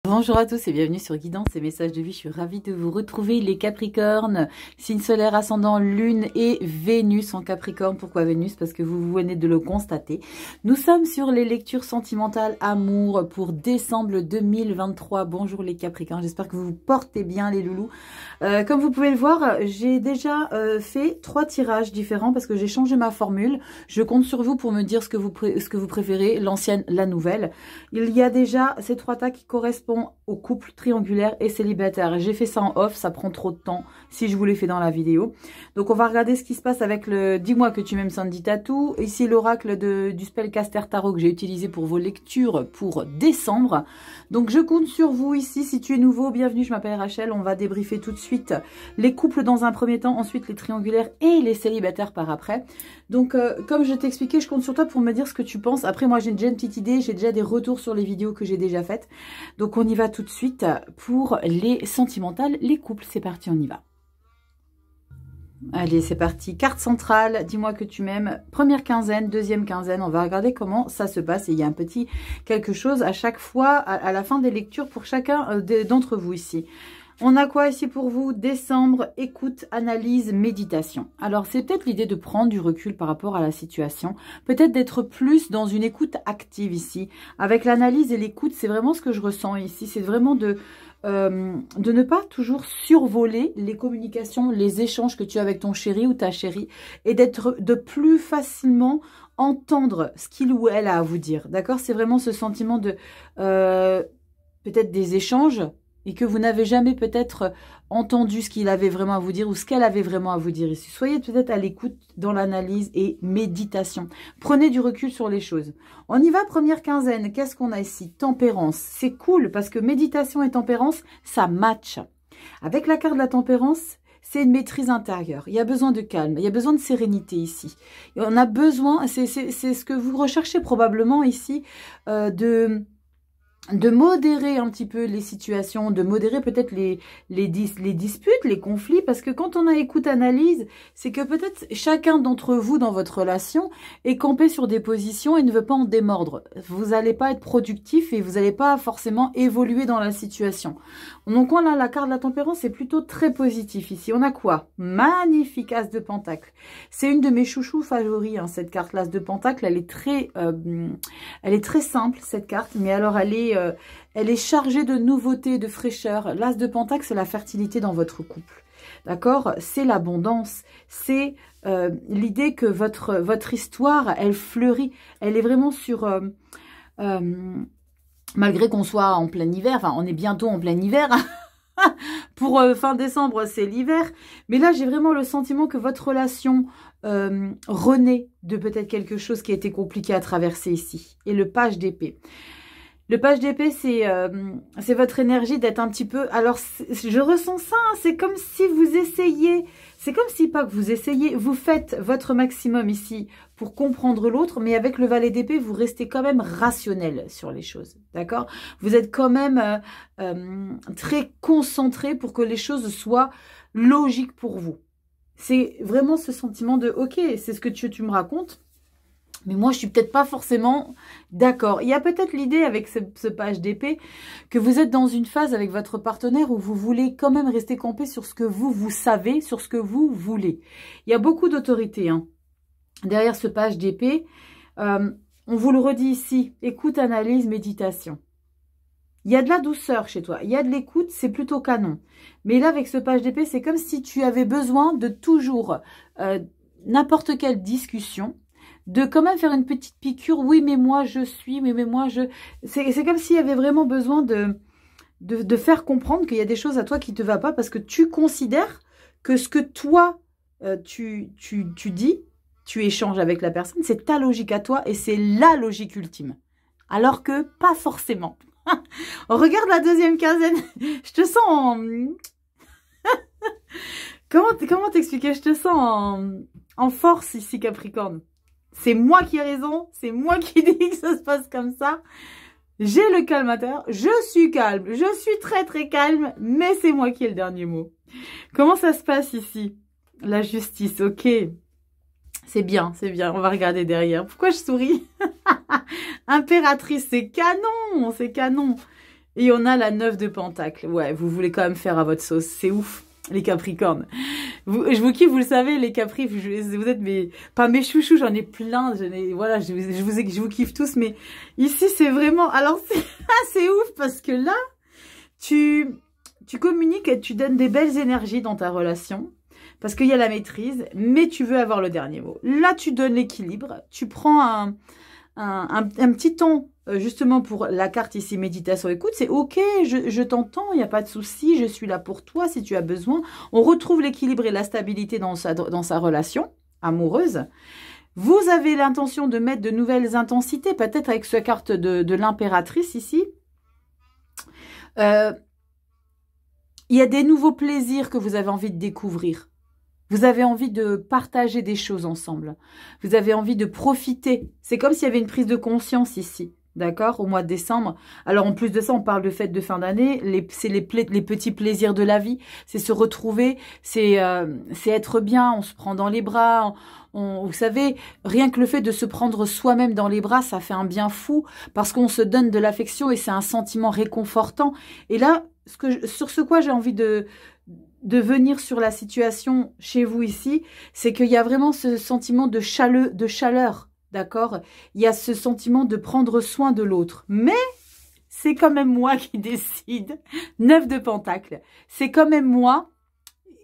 Bonjour à tous et bienvenue sur Guidance et Messages de Vie. Je suis ravie de vous retrouver les Capricornes, signe solaire, ascendant, lune et Vénus en Capricorne. Pourquoi Vénus? Parce que vous venez de le constater. Nous sommes sur les lectures sentimentales amour pour décembre 2023. Bonjour les Capricornes, j'espère que vous vous portez bien les loulous. Comme vous pouvez le voir, j'ai déjà fait 3 tirages différents parce que j'ai changé ma formule. Je compte sur vous pour me dire ce que vous préférez, l'ancienne, la nouvelle. Il y a déjà ces 3 tas qui correspondent au couple triangulaire et célibataire. J'ai fait ça en off, ça prend trop de temps si je vous l'ai fait dans la vidéo. Donc on va regarder ce qui se passe avec le Dis-moi que tu m'aimes Sandy Tattoo. Ici l'oracle du Spellcaster Tarot que j'ai utilisé pour vos lectures pour décembre. Donc je compte sur vous ici. Si tu es nouveau, bienvenue, je m'appelle Rachel. On va débriefer tout de suite les couples dans un premier temps, ensuite les triangulaires et les célibataires par après. Donc comme je t'ai expliqué, je compte sur toi pour me dire ce que tu penses. Après moi j'ai déjà une petite idée, j'ai déjà des retours sur les vidéos que j'ai déjà faites. Donc on y va tout de suite pour les sentimentales, les couples. C'est parti, on y va. Allez, c'est parti. Carte centrale, dis-moi que tu m'aimes. Première quinzaine, deuxième quinzaine, on va regarder comment ça se passe. Et il y a un petit quelque chose à chaque fois, à la fin des lectures pour chacun d'entre vous ici. On a quoi ici pour vous? Décembre, écoute, analyse, méditation. Alors, c'est peut-être l'idée de prendre du recul par rapport à la situation. Peut-être d'être plus dans une écoute active ici. Avec l'analyse et l'écoute, c'est vraiment ce que je ressens ici. C'est vraiment de ne pas toujours survoler les communications, les échanges que tu as avec ton chéri ou ta chérie. Et de plus facilement entendre ce qu'il ou elle a à vous dire. D'accord? C'est vraiment ce sentiment de peut-être des échanges et que vous n'avez jamais peut-être entendu ce qu'il avait vraiment à vous dire ou ce qu'elle avait vraiment à vous dire ici. Soyez peut-être à l'écoute dans l'analyse et méditation. Prenez du recul sur les choses. On y va, première quinzaine. Qu'est-ce qu'on a ici? Tempérance. C'est cool parce que méditation et tempérance, ça match. Avec la carte de la tempérance, c'est une maîtrise intérieure. Il y a besoin de calme, il y a besoin de sérénité ici. Et on a besoin, c'est ce que vous recherchez probablement ici, de modérer un petit peu les situations, de modérer peut-être les disputes, les conflits, parce que quand on a écoute-analyse, c'est que peut-être chacun d'entre vous dans votre relation est campé sur des positions et ne veut pas en démordre. Vous n'allez pas être productif et vous n'allez pas forcément évoluer dans la situation. Donc on a la carte de la tempérance, c'est plutôt très positif ici. On a quoi? Magnifique as de pentacle. C'est une de mes chouchous favoris, hein, cette carte l'as de pentacle. Elle est très simple cette carte, mais alors elle est chargée de nouveautés, de fraîcheur. L'as de pentacle, c'est la fertilité dans votre couple. D'accord? C'est l'abondance. C'est l'idée que votre histoire, elle fleurit. Elle est vraiment sur... malgré qu'on soit en plein hiver, enfin on est bientôt en plein hiver, pour fin décembre c'est l'hiver, mais là j'ai vraiment le sentiment que votre relation renaît de peut-être quelque chose qui a été compliqué à traverser ici. Et le page d'épée. Le page d'épée, c'est votre énergie d'être un petit peu... Alors, je ressens ça, hein, c'est comme si vous essayiez... C'est comme si, pas que vous essayez, vous faites votre maximum ici pour comprendre l'autre, mais avec le valet d'épée, vous restez quand même rationnel sur les choses, d'accord? Vous êtes quand même très concentré pour que les choses soient logiques pour vous. C'est vraiment ce sentiment de, ok, c'est ce que tu me racontes, mais moi, je suis peut-être pas forcément d'accord. Il y a peut-être l'idée avec ce page d'épée que vous êtes dans une phase avec votre partenaire où vous voulez quand même rester campé sur ce que vous savez, sur ce que vous voulez. Il y a beaucoup d'autorité hein, derrière ce page d'épée. On vous le redit ici, écoute, analyse, méditation. Il y a de la douceur chez toi, il y a de l'écoute, c'est plutôt canon. Mais là, avec ce page d'épée, c'est comme si tu avais besoin de toujours n'importe quelle discussion, de quand même faire une petite piqûre, oui mais moi je suis, mais moi je... C'est comme s'il y avait vraiment besoin de faire comprendre qu'il y a des choses à toi qui ne te va pas parce que tu considères que ce que toi tu dis, tu échanges avec la personne, c'est ta logique à toi et c'est la logique ultime. Alors que pas forcément. On regarde la deuxième quinzaine, je te sens en... Comment t'expliquer? Je te sens en force ici Capricorne. C'est moi qui ai raison, c'est moi qui dis que ça se passe comme ça. J'ai le calme intérieur, je suis calme, je suis très très calme, mais c'est moi qui ai le dernier mot. Comment ça se passe ici? La justice, ok. C'est bien, on va regarder derrière. Pourquoi je souris? Impératrice, c'est canon, c'est canon. Et on a la 9 de Pentacle. Ouais, vous voulez quand même faire à votre sauce. C'est ouf, les Capricornes. Je vous kiffe, vous le savez, les Capri. Vous êtes pas mes chouchous, j'en ai plein. Voilà, je vous kiffe tous. Mais ici, c'est vraiment... Alors, c'est ouf parce que là, tu communiques et tu donnes des belles énergies dans ta relation. Parce qu'il y a la maîtrise, mais tu veux avoir le dernier mot. Là, tu donnes l'équilibre. Tu prends un petit temps, justement, pour la carte ici, méditation. Écoute, c'est OK, je t'entends, il n'y a pas de souci, je suis là pour toi si tu as besoin. On retrouve l'équilibre et la stabilité dans sa relation amoureuse. Vous avez l'intention de mettre de nouvelles intensités, peut-être avec cette carte de l'impératrice ici. Il y a des nouveaux plaisirs que vous avez envie de découvrir. Vous avez envie de partager des choses ensemble. Vous avez envie de profiter. C'est comme s'il y avait une prise de conscience ici, d'accord, au mois de décembre. Alors, en plus de ça, on parle de fêtes de fin d'année. C'est les petits plaisirs de la vie. C'est se retrouver, c'est être bien, on se prend dans les bras. Vous savez, rien que le fait de se prendre soi-même dans les bras, ça fait un bien fou parce qu'on se donne de l'affection et c'est un sentiment réconfortant. Et là, sur ce quoi j'ai envie de venir sur la situation chez vous ici, c'est qu'il y a vraiment ce sentiment de chaleur, d'accord? Il y a ce sentiment de prendre soin de l'autre. Mais c'est quand même moi qui décide. 9 de Pentacle. C'est quand même moi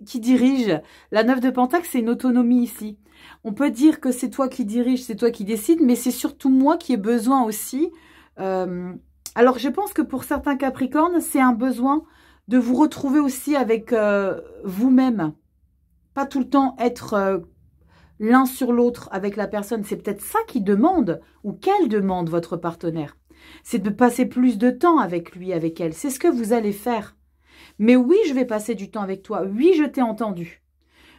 qui dirige. La 9 de Pentacle, c'est une autonomie ici. On peut dire que c'est toi qui dirige, c'est toi qui décide, mais c'est surtout moi qui ai besoin aussi. Alors, je pense que pour certains Capricornes, c'est un besoin de vous retrouver aussi avec vous-même. Pas tout le temps être l'un sur l'autre avec la personne. C'est peut-être ça qui demande ou qu'elle demande votre partenaire. C'est de passer plus de temps avec lui, avec elle. C'est ce que vous allez faire. Mais oui, je vais passer du temps avec toi. Oui, je t'ai entendu.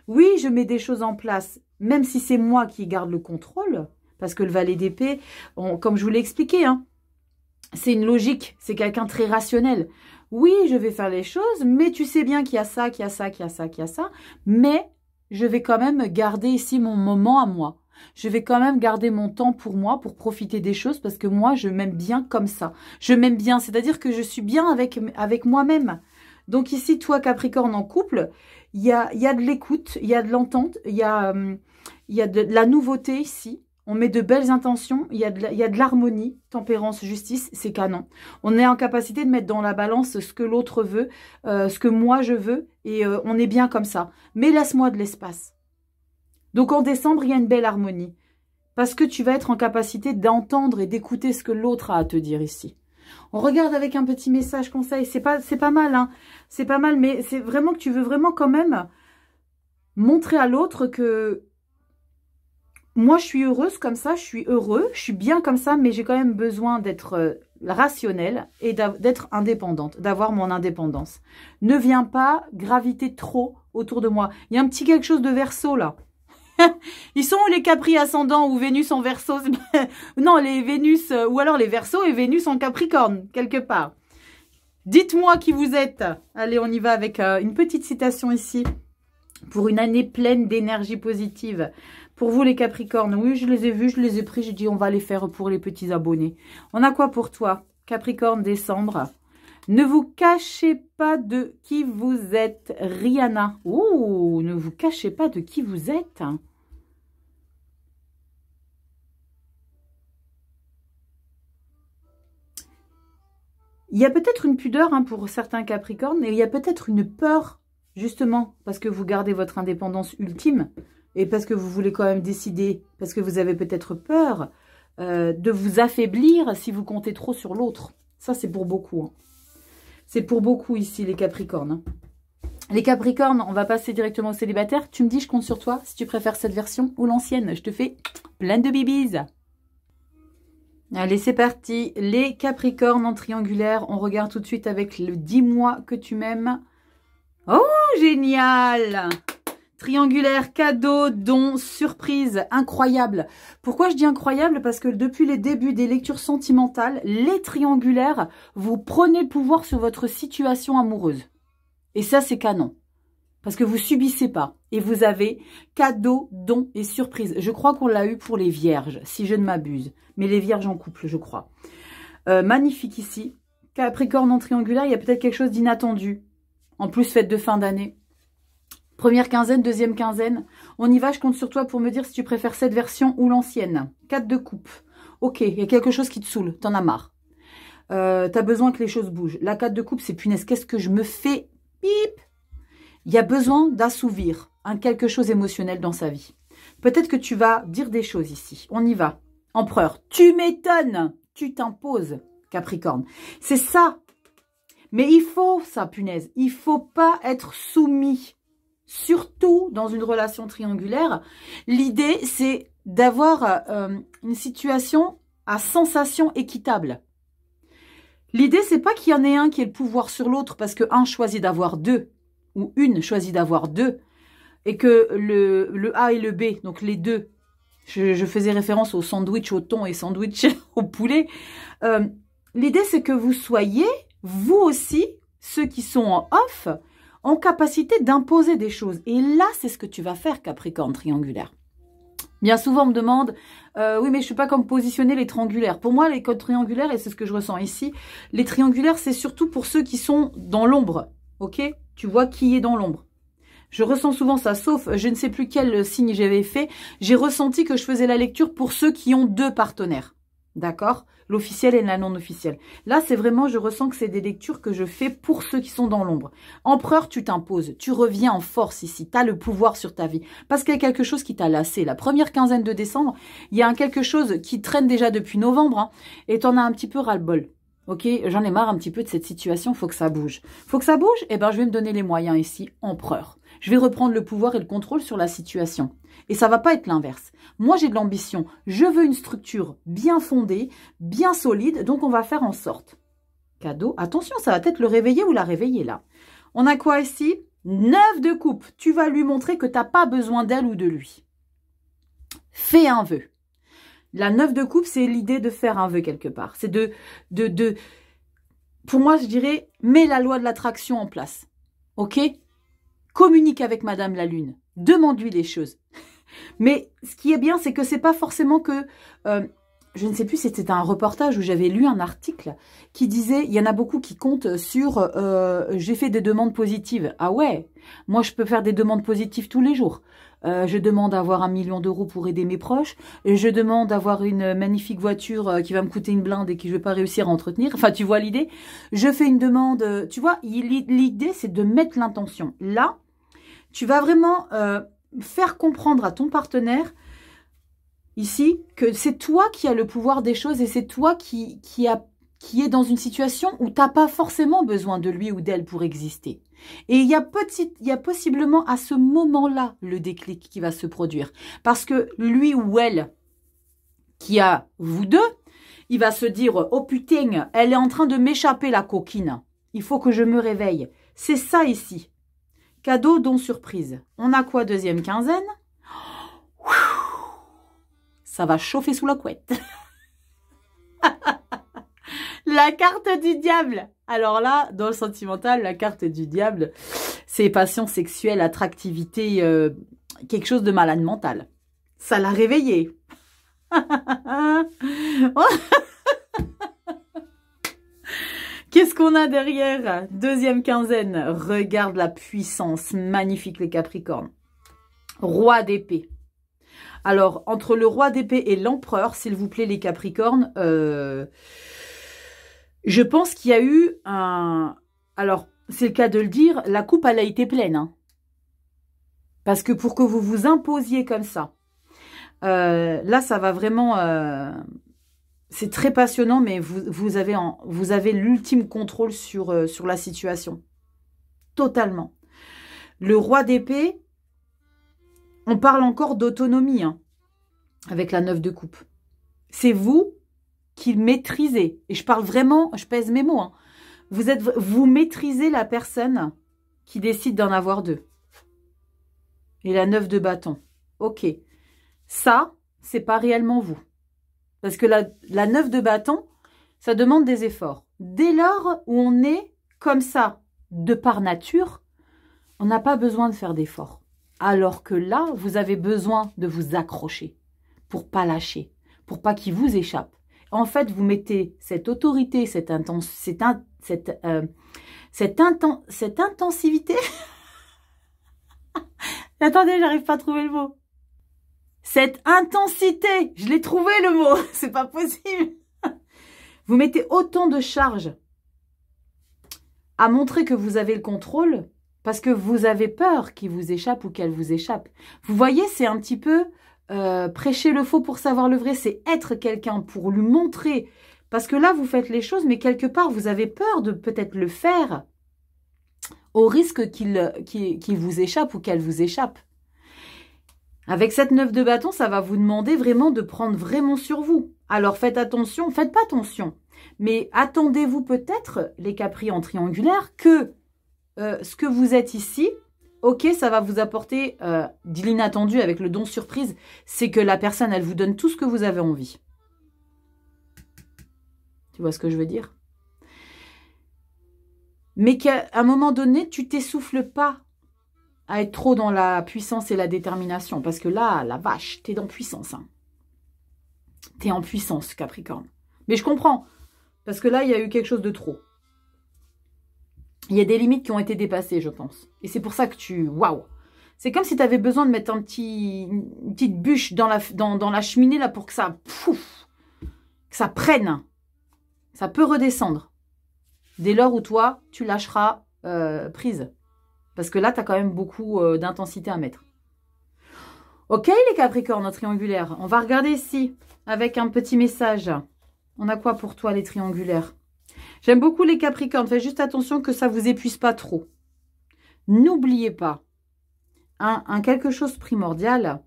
Oui, je mets des choses en place. Même si c'est moi qui garde le contrôle. Parce que le valet d'épée, comme je vous l'ai expliqué, hein, c'est une logique. C'est quelqu'un de très rationnel. Oui, je vais faire les choses, mais tu sais bien qu'il y a ça, qu'il y a ça, qu'il y a ça, qu'il y a ça. Mais je vais quand même garder ici mon moment à moi. Je vais quand même garder mon temps pour moi, pour profiter des choses, parce que moi, je m'aime bien comme ça. Je m'aime bien, c'est-à-dire que je suis bien avec moi-même. Donc ici, toi, Capricorne en couple, il y a de l'écoute, il y a de l'entente, il y a de la nouveauté ici. On met de belles intentions, il y a de l'harmonie, tempérance, justice, c'est canon. On est en capacité de mettre dans la balance ce que l'autre veut, ce que moi je veux, et on est bien comme ça. Mais laisse-moi de l'espace. Donc en décembre, il y a une belle harmonie. Parce que tu vas être en capacité d'entendre et d'écouter ce que l'autre a à te dire ici. On regarde avec un petit message conseil, c'est pas mal, hein. C'est pas mal, mais c'est vraiment que tu veux vraiment quand même montrer à l'autre que... Moi, je suis heureuse comme ça, je suis heureux, je suis bien comme ça, mais j'ai quand même besoin d'être rationnelle et d'être indépendante, d'avoir mon indépendance. Ne viens pas graviter trop autour de moi. Il y a un petit quelque chose de Verseau, là. Ils sont où les Capri ascendants ou Vénus en Verseau? Non, les Vénus, ou alors les Verseaux et Vénus en Capricorne, quelque part. Dites-moi qui vous êtes. Allez, on y va avec une petite citation ici. Pour une année pleine d'énergie positive. Pour vous, les Capricornes, oui, je les ai vus, je les ai pris. J'ai dit, on va les faire pour les petits abonnés. On a quoi pour toi, Capricorne, décembre? Ne vous cachez pas de qui vous êtes, Rihanna. Ouh, ne vous cachez pas de qui vous êtes. Il y a peut-être une pudeur hein, pour certains Capricornes, et il y a peut-être une peur, justement, parce que vous gardez votre indépendance ultime. Et parce que vous voulez quand même décider, parce que vous avez peut-être peur de vous affaiblir si vous comptez trop sur l'autre. Ça, c'est pour beaucoup. Hein. C'est pour beaucoup ici, les Capricornes. Hein. Les Capricornes, on va passer directement au célibataire. Tu me dis, je compte sur toi, si tu préfères cette version ou l'ancienne. Je te fais plein de bibis. Allez, c'est parti. Les Capricornes en triangulaire. On regarde tout de suite avec le 10 mois que tu m'aimes. Oh, génial! Triangulaire, cadeau, don, surprise, incroyable. Pourquoi je dis incroyable? Parce que depuis les débuts des lectures sentimentales, les triangulaires, vous prenez le pouvoir sur votre situation amoureuse. Et ça, c'est canon. Parce que vous subissez pas. Et vous avez cadeau, don et surprise. Je crois qu'on l'a eu pour les vierges, si je ne m'abuse. Mais les vierges en couple, je crois. Magnifique ici. Capricorne en triangulaire, il y a peut-être quelque chose d'inattendu. En plus, fête de fin d'année. Première quinzaine, deuxième quinzaine. On y va, je compte sur toi pour me dire si tu préfères cette version ou l'ancienne. 4 de coupe. Ok, il y a quelque chose qui te saoule, t'en as marre. T'as besoin que les choses bougent. La 4 de coupe, c'est punaise, qu'est-ce que je me fais? Pip! Il y a besoin d'assouvir quelque chose émotionnel dans sa vie. Peut-être que tu vas dire des choses ici. On y va. Empereur, tu m'étonnes. Tu t'imposes, Capricorne. C'est ça. Mais il faut ça, punaise. Il faut pas être soumis. Surtout dans une relation triangulaire. L'idée, c'est d'avoir une situation à sensation équitable. L'idée, c'est pas qu'il y en ait un qui ait le pouvoir sur l'autre parce que un choisit d'avoir deux ou une choisit d'avoir deux et que le A et le B, donc les deux, je faisais référence au sandwich au thon et sandwich au poulet. L'idée, c'est que vous soyez, vous aussi, ceux qui sont en off, en capacité d'imposer des choses. Et là, c'est ce que tu vas faire, Capricorne triangulaire. Bien souvent, on me demande, oui, mais je ne sais pas comment positionner les triangulaires. Pour moi, les codes triangulaires, et c'est ce que je ressens ici, les triangulaires, c'est surtout pour ceux qui sont dans l'ombre. Ok? Tu vois qui est dans l'ombre. Je ressens souvent ça, sauf, je ne sais plus quel signe j'avais fait. J'ai ressenti que je faisais la lecture pour ceux qui ont deux partenaires. D'accord? L'officiel et la non officielle. Là, c'est vraiment, je ressens que c'est des lectures que je fais pour ceux qui sont dans l'ombre. Empereur, tu t'imposes. Tu reviens en force ici. Tu as le pouvoir sur ta vie. Parce qu'il y a quelque chose qui t'a lassé. La première quinzaine de décembre, il y a quelque chose qui traîne déjà depuis novembre. Hein, et tu en as un petit peu ras-le-bol. Ok? J'en ai marre un petit peu de cette situation. Faut que ça bouge. Faut que ça bouge? Eh ben, je vais me donner les moyens ici. Empereur. Je vais reprendre le pouvoir et le contrôle sur la situation. Et ça va pas être l'inverse. Moi, j'ai de l'ambition. Je veux une structure bien fondée, bien solide. Donc, on va faire en sorte. Cadeau. Attention, ça va peut-être le réveiller ou la réveiller, là. On a quoi ici? 9 de coupe. Tu vas lui montrer que tu n'as pas besoin d'elle ou de lui. Fais un vœu. La 9 de coupe, c'est l'idée de faire un vœu quelque part. C'est pour moi, je dirais, mets la loi de l'attraction en place. Ok? Communique avec Madame la Lune. Demande-lui les choses. Mais ce qui est bien, c'est que c'est pas forcément que... je ne sais plus si c'était un reportage où j'avais lu un article qui disait, il y en a beaucoup qui comptent sur j'ai fait des demandes positives. Ah ouais, moi je peux faire des demandes positives tous les jours. Je demande d'avoir 1 million d'euros pour aider mes proches. Je demande d'avoir une magnifique voiture qui va me coûter une blinde et que je ne vais pas réussir à entretenir. Enfin, tu vois l'idée? Je fais une demande... tu vois, l'idée, c'est de mettre l'intention. Là, tu vas vraiment faire comprendre à ton partenaire ici que c'est toi qui as le pouvoir des choses et c'est toi qui est dans une situation où tu n'as pas forcément besoin de lui ou d'elle pour exister. Et il y a possiblement à ce moment-là le déclic qui va se produire. Parce que lui ou elle, qui a vous deux, il va se dire « Oh putain, elle est en train de m'échapper la coquine. Il faut que je me réveille. » C'est ça ici. Cadeau, don, surprise. On a quoi deuxième quinzaine? Ça va chauffer sous la couette. La carte du diable. Alors là, dans le sentimental, la carte du diable, c'est passion sexuelle, attractivité, quelque chose de malade mental. Ça l'a réveillé. Qu'est-ce qu'on a derrière? Deuxième quinzaine. Regarde la puissance. Magnifique les Capricornes. Roi d'épée. Alors, entre le roi d'épée et l'empereur, s'il vous plaît les Capricornes, je pense qu'il y a eu un... Alors, c'est le cas de le dire, la coupe, elle a été pleine. Hein. Parce que pour que vous vous imposiez comme ça, là, ça va vraiment... c'est très passionnant, mais vous avez l'ultime contrôle sur la situation. Totalement. Le roi d'épée, on parle encore d'autonomie, hein, avec la 9 de coupe. C'est vous qui maîtrisez. Et je parle vraiment, je pèse mes mots. Hein. Vous maîtrisez la personne qui décide d'en avoir deux. Et la 9 de bâton. Ok. Ça, c'est pas réellement vous. Parce que la 9 de bâton, ça demande des efforts. Dès lors où on est comme ça, de par nature, on n'a pas besoin de faire d'efforts. Alors que là, vous avez besoin de vous accrocher pour pas lâcher, pour pas qu'il vous échappe. en fait, vous mettez cette autorité, cette intensivité. Attendez, j'arrive pas à trouver le mot. Cette intensité, je l'ai trouvé le mot, c'est pas possible. Vous mettez autant de charge à montrer que vous avez le contrôle parce que vous avez peur qu'il vous échappe ou qu'elle vous échappe. Vous voyez, c'est un petit peu prêcher le faux pour savoir le vrai, c'est être quelqu'un pour lui montrer. Parce que là, vous faites les choses, mais quelque part, vous avez peur de peut-être le faire au risque qu'il vous échappe ou qu'elle vous échappe. Avec cette 9 de bâton, ça va vous demander vraiment de prendre vraiment sur vous. Alors faites attention, faites pas attention. Mais attendez-vous peut-être, les capris en triangulaire, que ce que vous êtes ici, ok, ça va vous apporter de l'inattendu avec le don surprise. C'est que la personne, elle vous donne tout ce que vous avez envie. Tu vois ce que je veux dire? Mais qu'à un moment donné, tu t'essouffles pas à être trop dans la puissance et la détermination. Parce que là, la vache, t'es dans puissance. Hein. T'es en puissance, Capricorne. Mais je comprends. Parce que là, il y a eu quelque chose de trop. Il y a des limites qui ont été dépassées, je pense. Et c'est pour ça que tu... Waouh! C'est comme si tu avais besoin de mettre une petite bûche dans la cheminée là pour que ça... Pouf, que ça prenne. Ça peut redescendre. Dès lors où toi, tu lâcheras prise. Parce que là, tu as quand même beaucoup d'intensité à mettre. Ok, les Capricornes triangulaires. On va regarder ici avec un petit message. On a quoi pour toi, les triangulaires? J'aime beaucoup les Capricornes. Faites juste attention que ça ne vous épuise pas trop. N'oubliez pas un quelque chose primordial.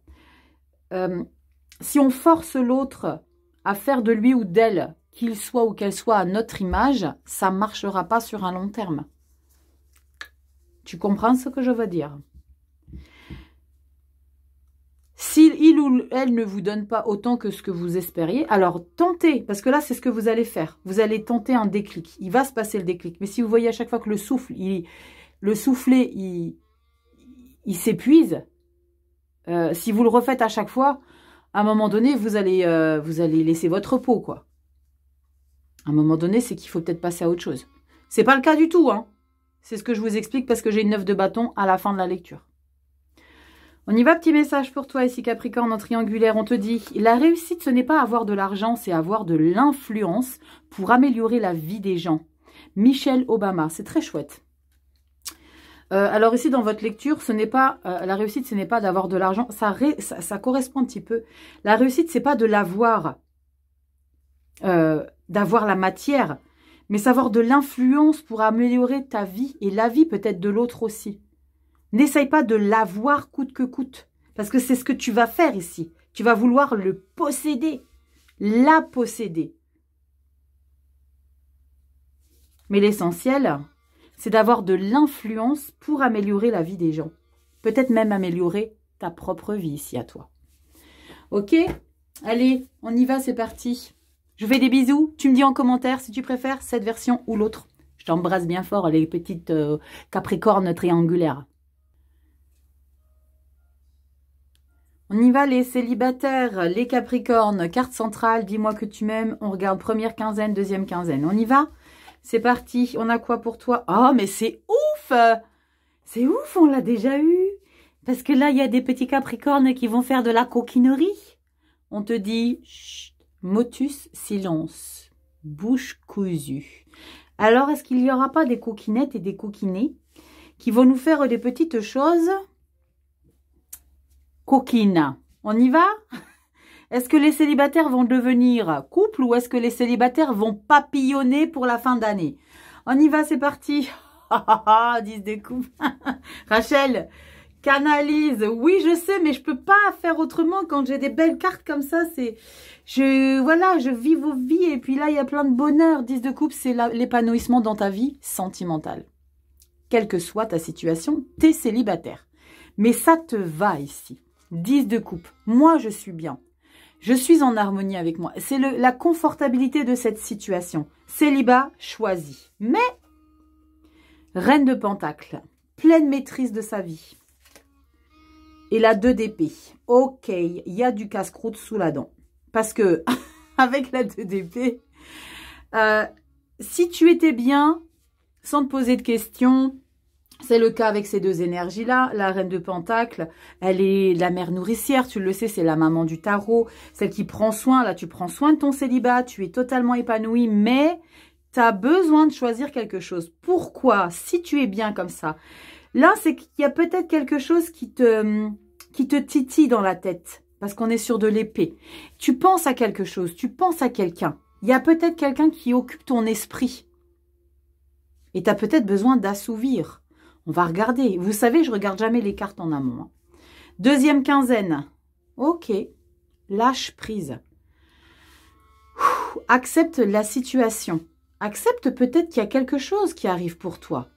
Si on force l'autre à faire de lui ou d'elle, qu'il soit ou qu'elle soit à notre image, ça ne marchera pas sur un long terme. Tu comprends ce que je veux dire? Si il ou elle ne vous donne pas autant que ce que vous espériez, alors tentez, parce que là, c'est ce que vous allez faire. Vous allez tenter un déclic. Il va se passer le déclic. Mais si vous voyez à chaque fois que le soufflet, il s'épuise, si vous le refaites à chaque fois, à un moment donné, vous allez laisser votre peau, quoi. À un moment donné, c'est qu'il faut peut-être passer à autre chose. C'est pas le cas du tout, hein. C'est ce que je vous explique parce que j'ai une 9 de bâton à la fin de la lecture. On y va, petit message pour toi ici, Capricorne en triangulaire. On te dit, la réussite, ce n'est pas avoir de l'argent, c'est avoir de l'influence pour améliorer la vie des gens. Michelle Obama, c'est très chouette. Alors ici, dans votre lecture, ce n'est pas la réussite, ce n'est pas d'avoir de l'argent. Ça correspond un petit peu. La réussite, c'est pas de l'avoir, d'avoir la matière, mais savoir de l'influence pour améliorer ta vie et la vie peut-être de l'autre aussi. N'essaye pas de l'avoir coûte que coûte, parce que c'est ce que tu vas faire ici. Tu vas vouloir le posséder, la posséder. Mais l'essentiel, c'est d'avoir de l'influence pour améliorer la vie des gens. Peut-être même améliorer ta propre vie ici à toi. Ok? Allez, on y va, c'est parti. Je vous fais des bisous. Tu me dis en commentaire si tu préfères cette version ou l'autre. Je t'embrasse bien fort, les petites capricornes triangulaires. On y va, les célibataires, les capricornes, carte centrale, dis-moi que tu m'aimes. On regarde première quinzaine, deuxième quinzaine. On y va? C'est parti. On a quoi pour toi? Oh, mais c'est ouf! C'est ouf, on l'a déjà eu. Parce que là, il y a des petits capricornes qui vont faire de la coquinerie. On te dit, chut, motus, silence, bouche cousue. Alors, est-ce qu'il n'y aura pas des coquinettes et des coquinets qui vont nous faire des petites choses coquines? On y va? Est-ce que les célibataires vont devenir couple ou est-ce que les célibataires vont papillonner pour la fin d'année? On y va, c'est parti. 10 de coupe. Rachel, canalise. Oui, je sais, mais je peux pas faire autrement quand j'ai des belles cartes comme ça. Voilà, je vis vos vies et puis là, il y a plein de bonheur. 10 de coupe, c'est l'épanouissement dans ta vie sentimentale. Quelle que soit ta situation, tu es célibataire. Mais ça te va ici. 10 de coupe. Moi, je suis bien. Je suis en harmonie avec moi. C'est la confortabilité de cette situation. Célibat choisi. Mais, reine de pentacle, pleine maîtrise de sa vie. Et la 2 d'épée. Ok, il y a du casse-croûte sous la dent. Parce que, avec la 2 d'épée. Si tu étais bien, sans te poser de questions, c'est le cas avec ces deux énergies-là. La reine de Pentacle, elle est la mère nourricière, tu le sais, c'est la maman du tarot, celle qui prend soin. Là, tu prends soin de ton célibat, tu es totalement épanoui, mais tu as besoin de choisir quelque chose. Pourquoi? Si tu es bien comme ça, là, c'est qu'il y a peut-être quelque chose qui te titille dans la tête, parce qu'on est sur de l'épée. Tu penses à quelque chose, tu penses à quelqu'un. Il y a peut-être quelqu'un qui occupe ton esprit. Et tu as peut-être besoin d'assouvir. On va regarder. Vous savez, je ne regarde jamais les cartes en amont. Hein. Deuxième quinzaine. Ok. Lâche prise. Accepte la situation. Accepte peut-être qu'il y a quelque chose qui arrive pour toi.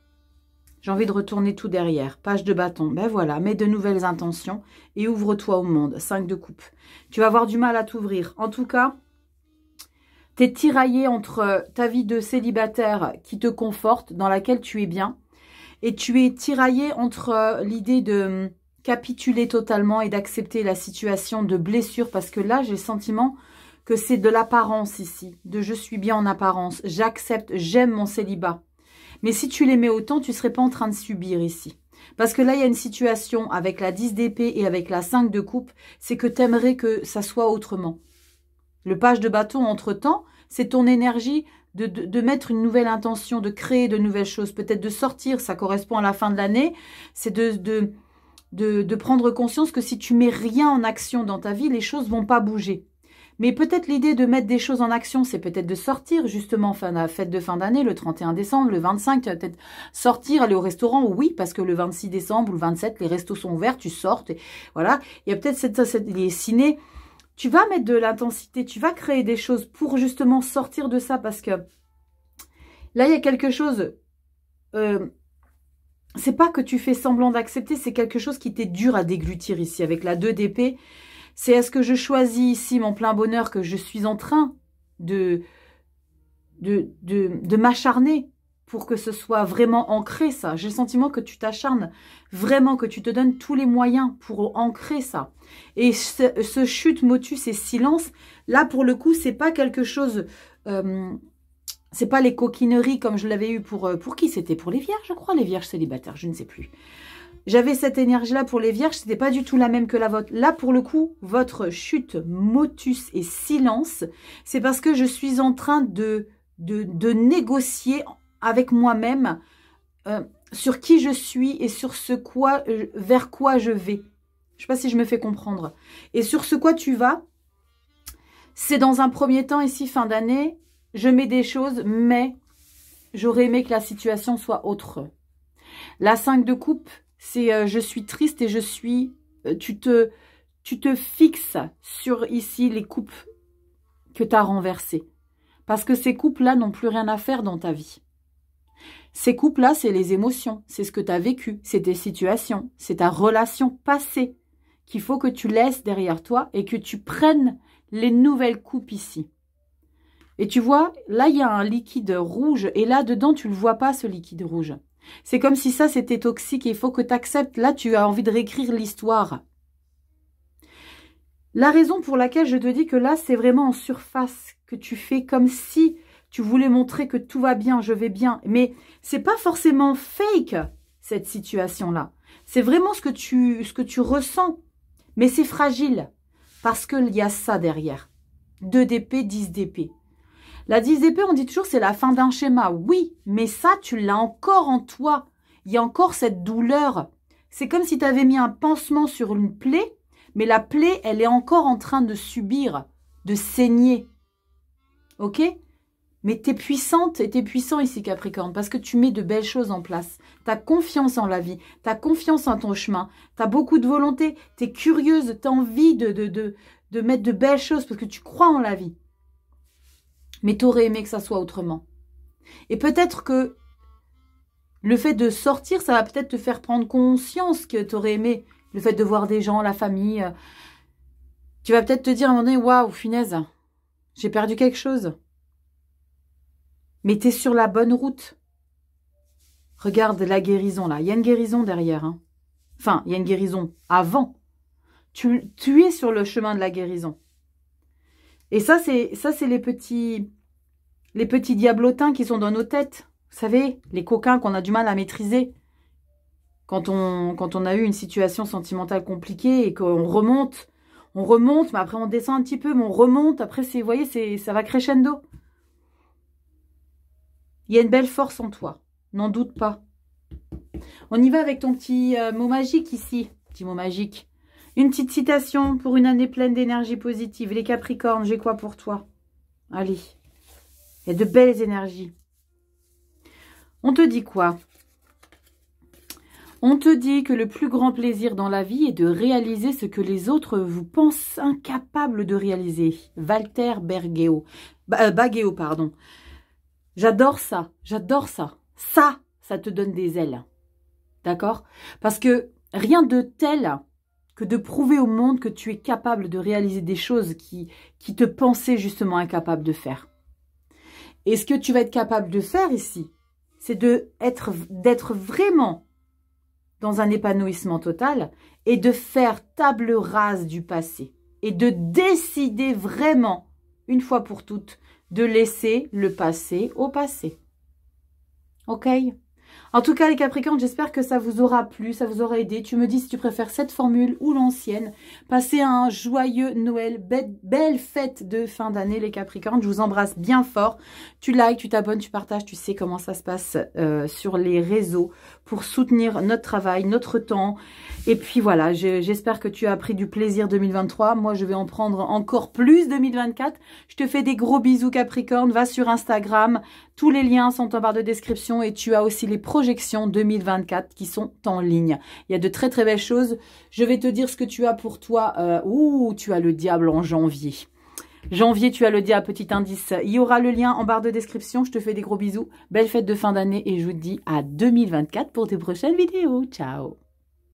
J'ai envie de retourner tout derrière. Page de bâton. Ben voilà, mets de nouvelles intentions et ouvre-toi au monde. 5 de coupe. Tu vas avoir du mal à t'ouvrir. En tout cas, tu es tiraillé entre ta vie de célibataire qui te conforte, dans laquelle tu es bien, et tu es tiraillé entre l'idée de capituler totalement et d'accepter la situation de blessure, parce que là, j'ai le sentiment que c'est de l'apparence ici, de je suis bien en apparence, j'accepte, j'aime mon célibat. Mais si tu l'aimais autant, tu ne serais pas en train de subir ici. Parce que là, il y a une situation avec la 10 d'épée et avec la 5 de coupe, c'est que tu aimerais que ça soit autrement. Le page de bâton, entre-temps, c'est ton énergie de mettre une nouvelle intention, de créer de nouvelles choses, peut-être de sortir, ça correspond à la fin de l'année, c'est de prendre conscience que si tu mets rien en action dans ta vie, les choses vont pas bouger. Mais peut-être l'idée de mettre des choses en action, c'est peut-être de sortir, justement, la fête de fin d'année, le 31 décembre, le 25, tu vas peut-être sortir, aller au restaurant, oui, parce que le 26 décembre ou le 27, les restos sont ouverts, tu sortes, et voilà. Il y a peut-être les ciné. Tu vas mettre de l'intensité, tu vas créer des choses pour justement sortir de ça, parce que là, il y a quelque chose, c'est pas que tu fais semblant d'accepter, c'est quelque chose qui t'est dur à déglutir ici, avec la 2 d'épée. C'est est-ce que je choisis ici mon plein bonheur, que je suis en train de m'acharner pour que ce soit vraiment ancré, ça. J'ai le sentiment que tu t'acharnes vraiment, que tu te donnes tous les moyens pour ancrer ça. Et ce chute, motus et silence, là, pour le coup, c'est pas quelque chose... c'est pas les coquineries comme je l'avais eu pour qui c'était? Pour les vierges, je crois, les vierges célibataires, je ne sais plus. J'avais cette énergie-là pour les vierges, c'était pas du tout la même que la vôtre. Là, pour le coup, votre chute, motus et silence, c'est parce que je suis en train de négocier avec moi-même sur qui je suis et sur vers quoi je vais. Je ne sais pas si je me fais comprendre. Et sur ce quoi tu vas, c'est dans un premier temps, ici, fin d'année, je mets des choses, mais j'aurais aimé que la situation soit autre. La 5 de coupe, c'est je suis triste et je suis... tu te fixes sur ici les coupes que tu as renversées. Parce que ces coupes-là n'ont plus rien à faire dans ta vie. Ces coupes-là, c'est les émotions, c'est ce que tu as vécu, c'est tes situations, c'est ta relation passée qu'il faut que tu laisses derrière toi et que tu prennes les nouvelles coupes ici. Et tu vois, là, il y a un liquide rouge et là, dedans, tu ne le vois pas, ce liquide rouge. C'est comme si ça, c'était toxique et il faut que tu acceptes. Là, tu as envie de réécrire l'histoire. La raison pour laquelle je te dis que là, c'est vraiment en surface que tu fais comme si tu voulais montrer que tout va bien, je vais bien. Mais c'est pas forcément fake, cette situation-là. C'est vraiment ce que tu ressens. Mais c'est fragile parce qu'il y a ça derrière. 2 d'épée, 10 d'épée. La 10 d'épée, on dit toujours c'est la fin d'un schéma. Oui, mais ça, tu l'as encore en toi. Il y a encore cette douleur. C'est comme si tu avais mis un pansement sur une plaie, mais la plaie, elle est encore en train de subir, de saigner. Ok? Mais tu es puissante et tu es puissant ici, Capricorne, parce que tu mets de belles choses en place. Tu as confiance en la vie, tu as confiance en ton chemin, tu as beaucoup de volonté, tu es curieuse, tu as envie de mettre de belles choses parce que tu crois en la vie. Mais tu aurais aimé que ça soit autrement. Et peut-être que le fait de sortir, ça va peut-être te faire prendre conscience que tu aurais aimé. Le fait de voir des gens, la famille. Tu vas peut-être te dire à un moment donné, waouh, punaise, j'ai perdu quelque chose. Mais tu es sur la bonne route. Regarde la guérison là. Il y a une guérison derrière. Hein. Enfin, il y a une guérison avant. Tu es sur le chemin de la guérison. Et ça, c'est les petits diablotins qui sont dans nos têtes. Vous savez, les coquins qu'on a du mal à maîtriser. Quand on a eu une situation sentimentale compliquée et qu'on remonte, mais après on descend un petit peu, mais on remonte. Après, vous voyez, ça va crescendo. Il y a une belle force en toi. N'en doute pas. On y va avec ton petit mot magique ici. Petit mot magique. Une petite citation pour une année pleine d'énergie positive. Les Capricornes, j'ai quoi pour toi? Allez. Il y a de belles énergies. On te dit quoi? On te dit que le plus grand plaisir dans la vie est de réaliser ce que les autres vous pensent incapables de réaliser. Walter Baggio, pardon. J'adore ça, j'adore ça. Ça te donne des ailes. D'accord? Parce que rien de tel que de prouver au monde que tu es capable de réaliser des choses qui te pensaient justement incapable de faire. Et ce que tu vas être capable de faire ici, c'est d'être vraiment dans un épanouissement total et de faire table rase du passé. Et de décider vraiment, une fois pour toutes, de laisser le passé au passé. Ok? En tout cas, les Capricornes, j'espère que ça vous aura plu, ça vous aura aidé. Tu me dis si tu préfères cette formule ou l'ancienne. Passez un joyeux Noël, belle fête de fin d'année, les Capricornes. Je vous embrasse bien fort. Tu likes, tu t'abonnes, tu partages. Tu sais comment ça se passe sur les réseaux pour soutenir notre travail, notre temps. Et puis voilà, j'espère que tu as pris du plaisir 2023. Moi, je vais en prendre encore plus 2024. Je te fais des gros bisous, Capricorne. Va sur Instagram. Tous les liens sont en barre de description et tu as aussi les projections 2024 qui sont en ligne. Il y a de très très belles choses. Je vais te dire ce que tu as pour toi. Tu as le diable en janvier. Janvier, tu as le diable, petit indice. Il y aura le lien en barre de description. Je te fais des gros bisous. Belle fête de fin d'année et je vous dis à 2024 pour tes prochaines vidéos. Ciao!